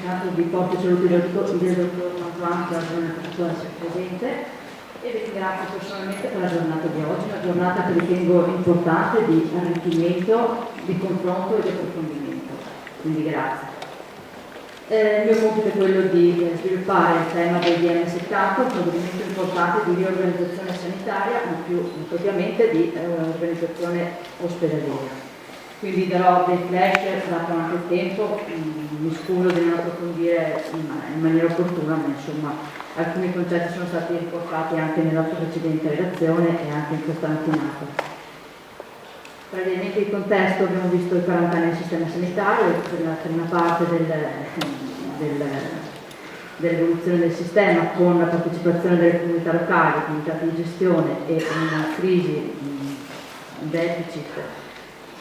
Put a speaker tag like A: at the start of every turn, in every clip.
A: Tanto vi porto i saluti del dottor Mantuan, che oggi non è potuto essere presente, e vi ringrazio personalmente per la giornata di oggi, una giornata che ritengo importante di arricchimento, di confronto e di approfondimento. Quindi grazie. Il mio compito è quello di sviluppare il tema del DM70, un provvedimento importante di riorganizzazione sanitaria, ma più propriamente di organizzazione ospedaliera. Quindi darò dei flash, dato anche il tempo, mi scuso di non approfondire in maniera opportuna, ma insomma alcuni concetti sono stati riportati anche nella precedente relazione e anche in questa mattinata. Brevemente il contesto: abbiamo visto i 40 anni del sistema sanitario, per la prima parte dell'evoluzione del sistema, con la partecipazione delle comunità locali, comunità di gestione e una crisi, un deficit,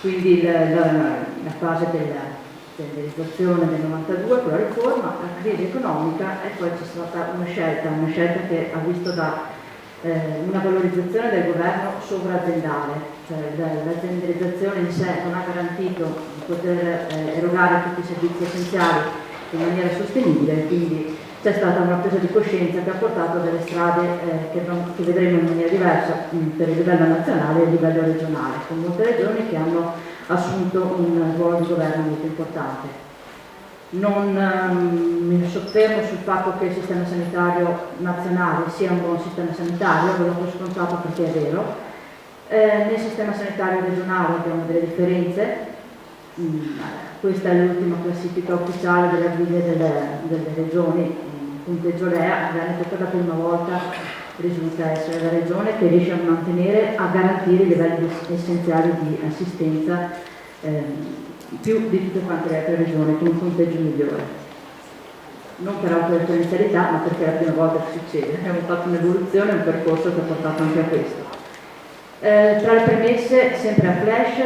A: quindi la fase della realizzazione del 92 con la riforma, la crisi economica, e poi c'è stata una scelta che ha visto una valorizzazione del governo sovraziendale, cioè l'aziendalizzazione in sé non ha garantito di poter erogare tutti i servizi essenziali in maniera sostenibile, quindi c'è stata una presa di coscienza che ha portato a delle strade che vedremo in maniera diversa per il livello nazionale e il livello regionale, con molte regioni che hanno assunto un ruolo di governo molto importante. Non mi soffermo sul fatto che il sistema sanitario nazionale sia un buon sistema sanitario, ve l'ho scontato perché è vero. Nel sistema sanitario regionale abbiamo delle differenze. Questa è l'ultima classifica ufficiale della guida delle regioni, in punteggio REA. Il Veneto per la prima volta risulta essere la regione che riesce a mantenere, a garantire i livelli essenziali di assistenza più di tutte quante le altre regioni, con un punteggio migliore. Non per autoreferenzialità, ma perché è la prima volta che succede. Abbiamo fatto un'evoluzione, un percorso che ha portato anche a questo. Tra le premesse, sempre a flash,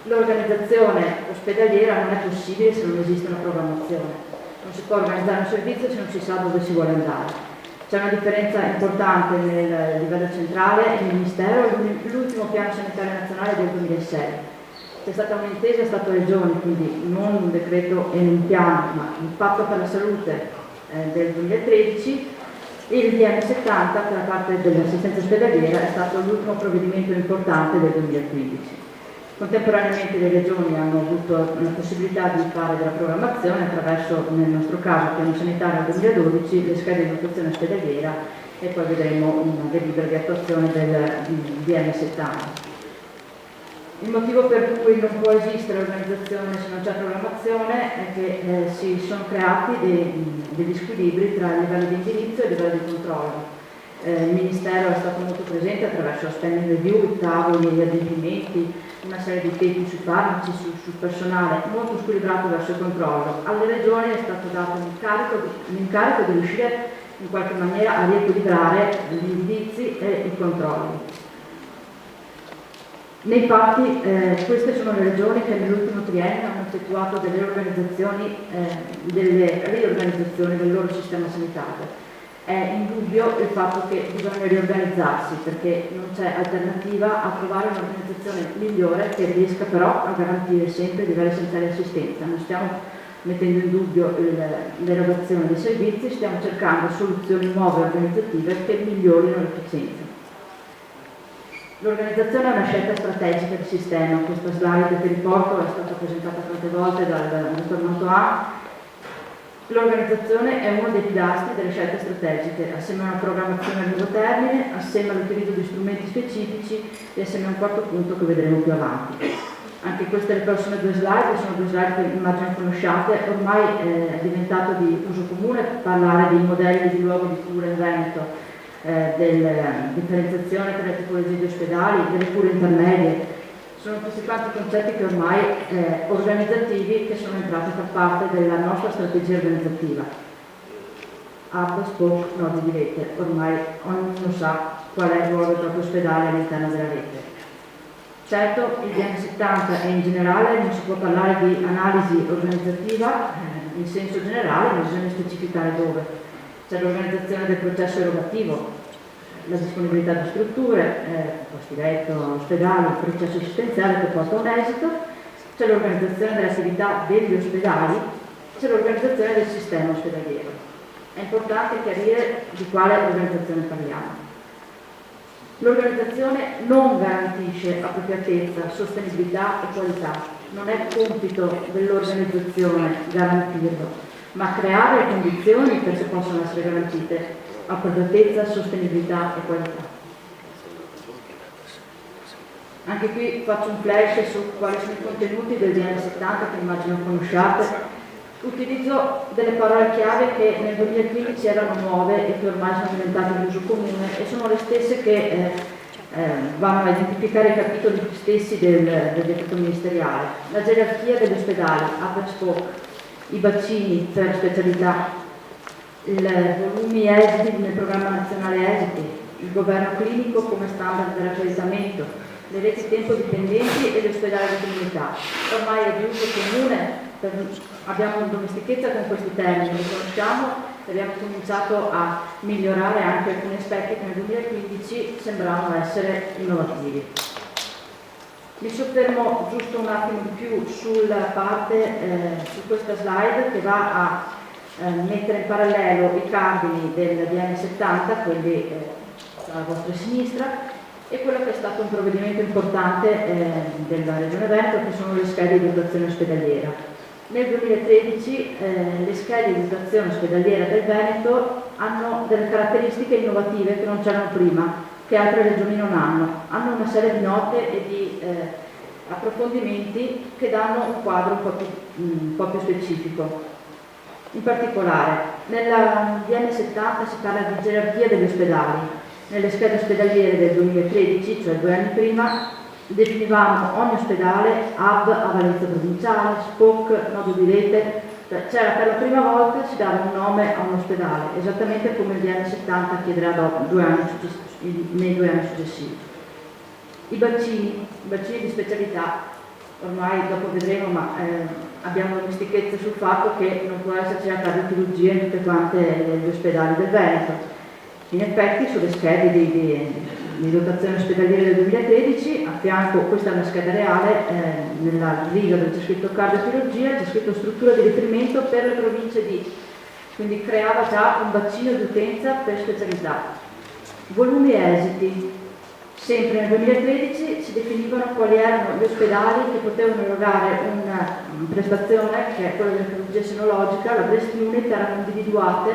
A: l'organizzazione ospedaliera non è possibile se non esiste una programmazione. Non si può organizzare un servizio se non si sa dove si vuole andare. C'è una differenza importante nel livello centrale. Il Ministero, l'ultimo piano sanitario nazionale è del 2006. C'è stata un'intesa Stato-Regioni, quindi non un decreto e un piano, ma il patto per la salute del 2013. Il DM70 per la parte dell'assistenza ospedaliera è stato l'ultimo provvedimento importante del 2015. Contemporaneamente le regioni hanno avuto la possibilità di fare della programmazione attraverso, nel nostro caso, il piano sanitario 2012, le schede di dotazione ospedaliera, e poi vedremo una delibera di attuazione del DM70. Il motivo per cui non può esistere organizzazione se non c'è programmazione è che si sono creati degli squilibri tra il livello di indirizzo e il livello di controllo. Il Ministero è stato molto presente attraverso spending review, i tavoli, gli adempimenti, una serie di temi sui farmaci, sul personale, molto squilibrato verso il controllo. Alle regioni è stato dato l'incarico di riuscire in qualche maniera a riequilibrare gli indirizzi e i controlli. Nei fatti queste sono le regioni che nell'ultimo triennio hanno effettuato delle riorganizzazioni del loro sistema sanitario. È indubbio il fatto che bisogna riorganizzarsi, perché non c'è alternativa a trovare un'organizzazione migliore che riesca però a garantire sempre i livelli essenziali di assistenza. Non stiamo mettendo in dubbio l'erogazione dei servizi, stiamo cercando soluzioni nuove organizzative che migliorino l'efficienza. L'organizzazione è una scelta strategica di sistema. Questa slide che riporto è stata presentata tante volte dal dottor Mantuan. L'organizzazione è uno dei pilastri delle scelte strategiche, assieme a una programmazione a lungo termine, assieme all'utilizzo di strumenti specifici e assieme a un quarto punto che vedremo più avanti. Anche queste le prossime due slide sono due slide che immagino conosciate. Ormai è diventato di uso comune parlare di modelli di luogo di cura in Veneto, della differenziazione tra le tipologie di ospedali, delle cure intermedie. Sono questi quanti concetti che ormai organizzativi che sono entrati a far parte della nostra strategia organizzativa. Hub, spoke, nodi di rete. Ormai ognuno sa qual è il ruolo del proprio ospedale all'interno della rete. Certo, il DM70 e in generale non si può parlare di analisi organizzativa in senso generale, ma bisogna specificare dove. C'è l'organizzazione del processo erogativo, la disponibilità di strutture, posti letto, ospedali, il processo assistenziale che porta a un esito. C'è l'organizzazione delle attività degli ospedali, c'è l'organizzazione del sistema ospedaliero. È importante chiarire di quale organizzazione parliamo. L'organizzazione non garantisce appropriatezza, sostenibilità e qualità. Non è compito dell'organizzazione garantirlo, ma creare le condizioni perché possano essere garantite appropriatezza, sostenibilità e qualità. Anche qui faccio un flash su quali sono i contenuti del DN70 che immagino conosciate. Utilizzo delle parole chiave che nel 2015 erano nuove e che ormai sono diventate di uso comune e sono le stesse che vanno a identificare i capitoli stessi del decreto ministeriale. La gerarchia degli ospedali, hub and spoke, i bacini per specialità, i volumi esiti nel programma nazionale esiti, il governo clinico come standard dell'accreditamento, le reti tempo dipendenti e gli ospedali di comunità. Ormai è di uso comune, abbiamo domestichezza con questi termini, li conosciamo e abbiamo cominciato a migliorare anche alcuni aspetti che nel 2015 sembravano essere innovativi. Mi soffermo giusto un attimo di più sulla parte, su questa slide che va a mettere in parallelo i cardini del DN70, quelli alla vostra sinistra, e quello che è stato un provvedimento importante della Regione Veneto, che sono le schede di dotazione ospedaliera. Nel 2013 le schede di dotazione ospedaliera del Veneto hanno delle caratteristiche innovative che non c'erano prima, che altre regioni non hanno. Hanno una serie di note e di approfondimenti che danno un quadro un po' più specifico. In particolare, nella DN70 si parla di gerarchia degli ospedali. Nelle schede ospedaliere del 2013, cioè 2 anni prima, definivamo ogni ospedale hub a valenza provinciale, SPOC, nodo di rete, c'era per la prima volta, si dava un nome a un ospedale, esattamente come il DN70 chiederà dopo, nei 2 anni successivi. I bacini di specialità, ormai dopo vedremo, ma abbiamo dimestichezza sul fatto che non può esserci la cardiochirurgia in tutte quante gli ospedali del Veneto. In effetti sulle schede di dotazione ospedaliera del 2013, a fianco, questa è una scheda reale, nella riga dove c'è scritto cardiochirurgia, c'è scritto struttura di riferimento per le province di, quindi creava già un bacino di utenza per specialità. Volumi e esiti, sempre nel 2013 si definivano quali erano gli ospedali che potevano erogare una prestazione, che è quella della chirurgia sinologica, la breast unit, erano individuate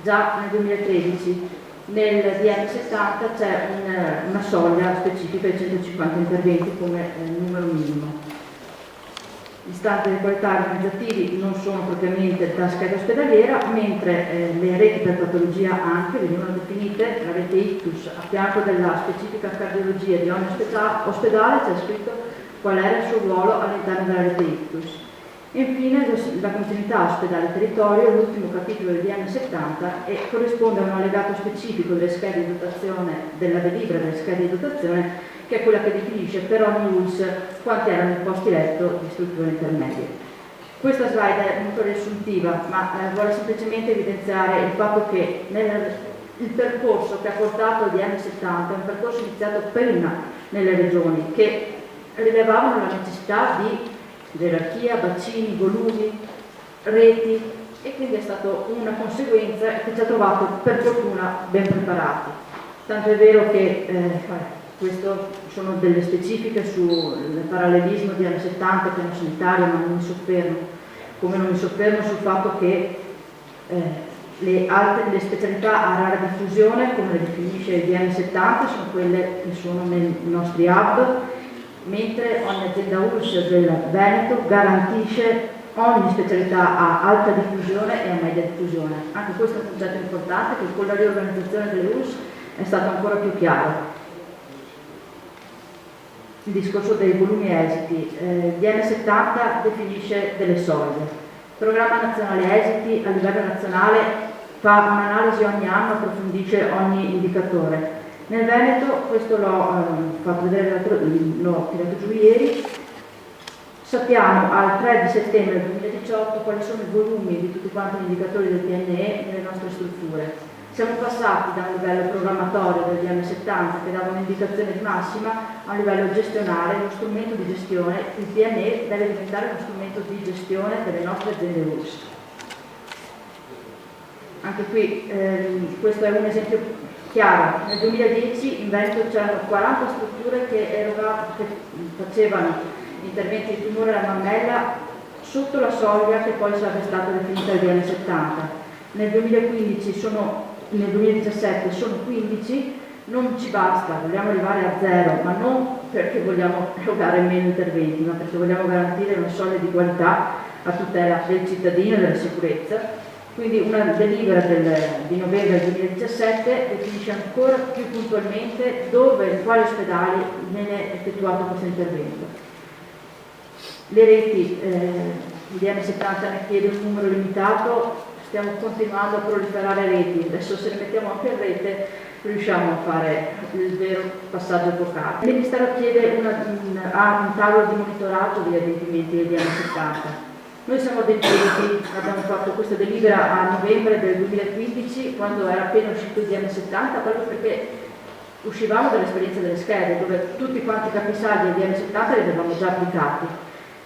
A: già nel 2013. Nel DN70 c'è una soglia specifica di 150 interventi come numero minimo. Gli standard di qualità organizzativi non sono propriamente da scheda ospedaliera, mentre le reti per patologia anche venivano definite, la rete ictus, a fianco della specifica cardiologia di ogni ospedale c'è scritto qual era il suo ruolo all'interno della rete ictus. Infine la continuità ospedale-territorio, l'ultimo capitolo del DN70, e corrisponde a un allegato specifico delle schede di dotazione, della delibera delle schede di dotazione, che è quella che definisce per ogni ULS quanti erano i posti letto di strutture intermedie. Questa slide è molto riassuntiva, ma vuole semplicemente evidenziare il fatto che il percorso che ha portato il DN70 è un percorso iniziato prima nelle regioni, che rilevavano la necessità di gerarchia, bacini, volumi, reti, e quindi è stata una conseguenza che ci ha trovato per fortuna ben preparati. Tanto è vero che queste sono delle specifiche sul parallelismo di anni 70 piano sanitario, ma non mi soffermo, come non mi soffermo sul fatto che le specialità a rara diffusione, come le definisce il DN70, sono quelle che sono nei nostri hub, mentre ogni azienda ULS del Veneto garantisce ogni specialità a alta diffusione e a media diffusione. Anche questo è un concetto importante che con la riorganizzazione delle ULS è stato ancora più chiaro. Il discorso dei volumi esiti. Il DN70 definisce delle soglie. Il programma nazionale esiti a livello nazionale fa un'analisi ogni anno, approfondisce ogni indicatore. Nel Veneto, questo l'ho fatto vedere, l'ho tirato giù ieri, sappiamo al 3 di settembre 2018 quali sono i volumi di tutti quanti gli indicatori del PNE nelle nostre strutture. Siamo passati da un livello programmatorio del DN70 che dava un'indicazione di massima a un livello gestionale, uno strumento di gestione. Il PNE deve diventare uno strumento di gestione delle nostre aziende ULS. anche qui questo è un esempio chiaro. Nel 2010 in Veneto c'erano 40 strutture che facevano interventi di tumore alla mammella sotto la soglia che poi sarebbe stata definita il DM70. Nel 2017 sono 15, non ci basta, vogliamo arrivare a 0, ma non perché vogliamo erogare meno interventi, ma perché vogliamo garantire una soglia di qualità a tutela del cittadino e della sicurezza. Quindi una delibera di novembre del 2017 definisce ancora più puntualmente dove e in quali ospedali viene effettuato questo intervento. Le reti, il DM70 ne chiede un numero limitato, stiamo continuando a proliferare reti, adesso se le mettiamo anche in rete riusciamo a fare il vero passaggio epocale. Il Ministero chiede un tavolo di monitoraggio degli adempimenti del DM70. Noi siamo adempienti, abbiamo fatto questa delibera a novembre del 2015, quando era appena uscito il DM70, proprio perché uscivamo dall'esperienza delle schede, dove tutti quanti i capisaldi del DM70 li avevamo già applicati.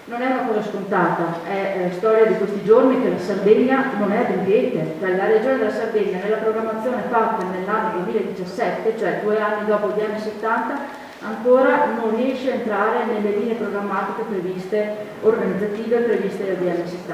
A: Non è una cosa scontata, è storia di questi giorni che la Sardegna non è adempiente. Cioè, la Regione della Sardegna nella programmazione fatta nell'anno 2017, cioè 2 anni dopo il DM70, ancora non riesce a entrare nelle linee programmatiche previste, organizzative previste dal DM70.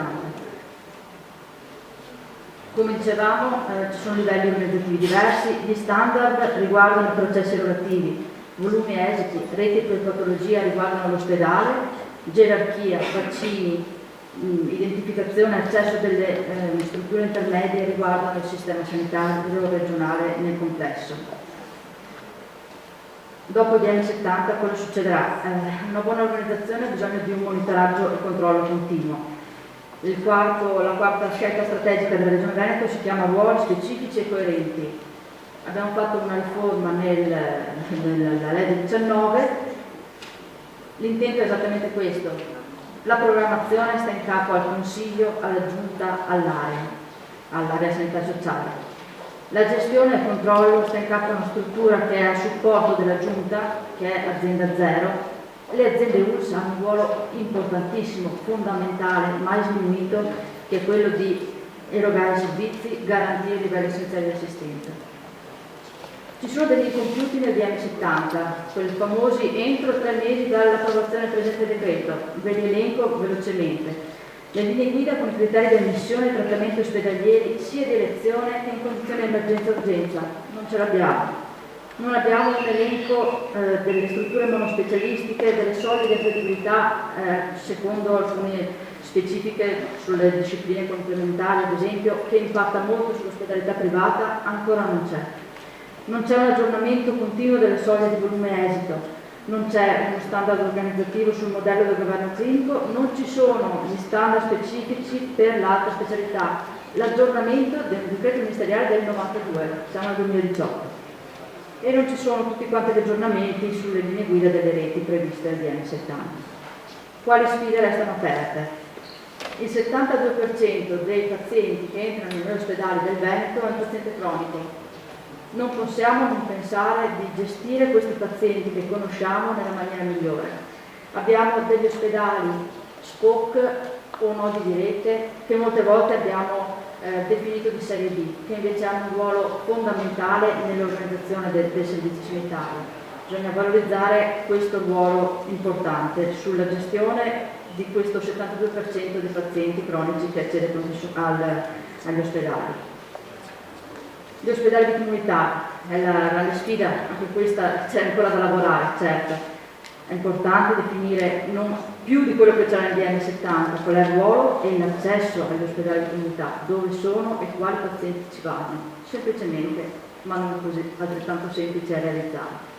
A: Come dicevamo, ci sono livelli organizzativi diversi, gli standard riguardano i processi lavorativi, volumi e esiti, reti per patologia riguardano l'ospedale, gerarchia, vaccini, identificazione e accesso delle strutture intermedie riguardano il sistema sanitario regionale nel complesso. Dopo il DM70 cosa succederà? Una buona organizzazione ha bisogno di un monitoraggio e controllo continuo. La quarta scelta strategica della Regione Veneto si chiama ruoli specifici e coerenti. Abbiamo fatto una riforma nella legge 19. L'intento è esattamente questo. La programmazione sta in capo al Consiglio, alla Giunta, all'area sanità sociale. La gestione e il controllo sta in capo a una struttura che è a supporto della Giunta, che è azienda zero. Le aziende ULSS hanno un ruolo importantissimo, fondamentale, mai sminuito, che è quello di erogare servizi, garantire i livelli essenziali di assistenza. Ci sono degli incompiuti nel DM70, quelli famosi entro 3 mesi dall'approvazione del presente decreto. Ve li elenco velocemente. Le linee guida con i criteri di ammissione e trattamenti ospedalieri sia di elezione che in condizioni di emergenza-urgenza. Non ce l'abbiamo. Non abbiamo un elenco delle strutture monospecialistiche, delle soglie di credibilità secondo alcune specifiche sulle discipline complementari, ad esempio, che impatta molto sull'ospedalità privata, ancora non c'è. Non c'è un aggiornamento continuo delle soglie di volume e esito, non c'è uno standard organizzativo sul modello del governo clinico, non ci sono gli standard specifici per l'alta specialità. L'aggiornamento del decreto ministeriale del 92, siamo nel 2018. E non ci sono tutti quanti gli aggiornamenti sulle linee guida delle reti previste dal DM70. Quali sfide restano aperte? Il 72% dei pazienti che entrano negli ospedali del Veneto è un paziente cronico. Non possiamo non pensare di gestire questi pazienti che conosciamo nella maniera migliore. Abbiamo degli ospedali SPOC o nodi di rete che molte volte abbiamo definito di serie B, che invece hanno un ruolo fondamentale nell'organizzazione del servizio sanitario. Bisogna valorizzare questo ruolo importante sulla gestione di questo 72% dei pazienti cronici che accedono agli ospedali. Gli ospedali di comunità è la grande sfida, anche questa c'è ancora da lavorare, certo. È importante definire non più di quello che c'era nel DM70, qual è il ruolo e l'accesso agli ospedali di comunità, dove sono e quali pazienti ci vanno, semplicemente, ma non così altrettanto semplice a realizzare.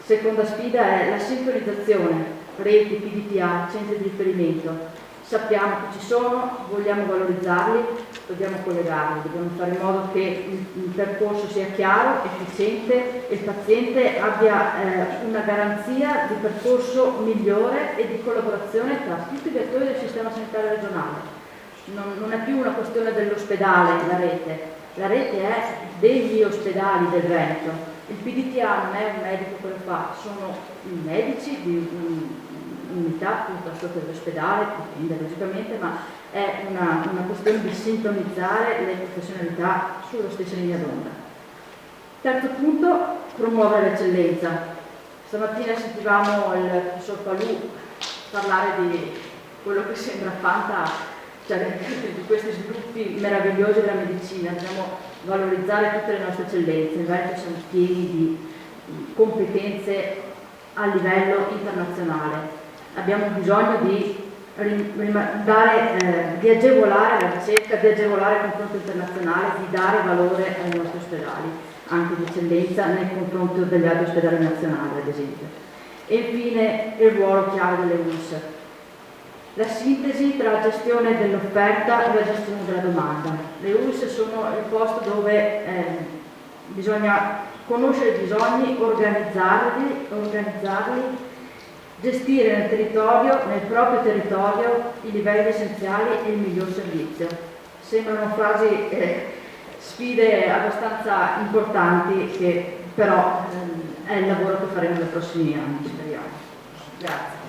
A: Seconda sfida è la sincronizzazione, reti, PDTA, centri di riferimento. Sappiamo che ci sono, vogliamo valorizzarli, dobbiamo collegarli, dobbiamo fare in modo che il percorso sia chiaro, efficiente e il paziente abbia una garanzia di percorso migliore e di collaborazione tra tutti gli attori del sistema sanitario regionale. Non è più una questione dell'ospedale, la rete è degli ospedali del Veneto. Il PDTA non è un medico che lo fa, sono i medici di unità piuttosto che l'ospedale, dipende logicamente, ma è una questione di sintonizzare le professionalità sulla stessa linea d'onda. Terzo punto, promuovere l'eccellenza. Stamattina sentivamo il professor Palù parlare di quello che sembra cioè di questi sviluppi meravigliosi della medicina. Dobbiamo valorizzare tutte le nostre eccellenze, in Veneto siamo pieni di competenze a livello internazionale. Abbiamo bisogno di agevolare la ricerca, di agevolare il confronto internazionale, di dare valore ai nostri ospedali, anche di eccellenza nel confronto degli altri ospedali nazionali, ad esempio. E infine il ruolo chiave delle US. La sintesi tra la gestione dell'offerta e la gestione della domanda. Le US sono il posto dove bisogna conoscere i bisogni, organizzarli, gestire nel proprio territorio i livelli essenziali e il miglior servizio. Sembrano frasi, sfide abbastanza importanti che però è il lavoro che faremo nei prossimi anni, speriamo. Grazie.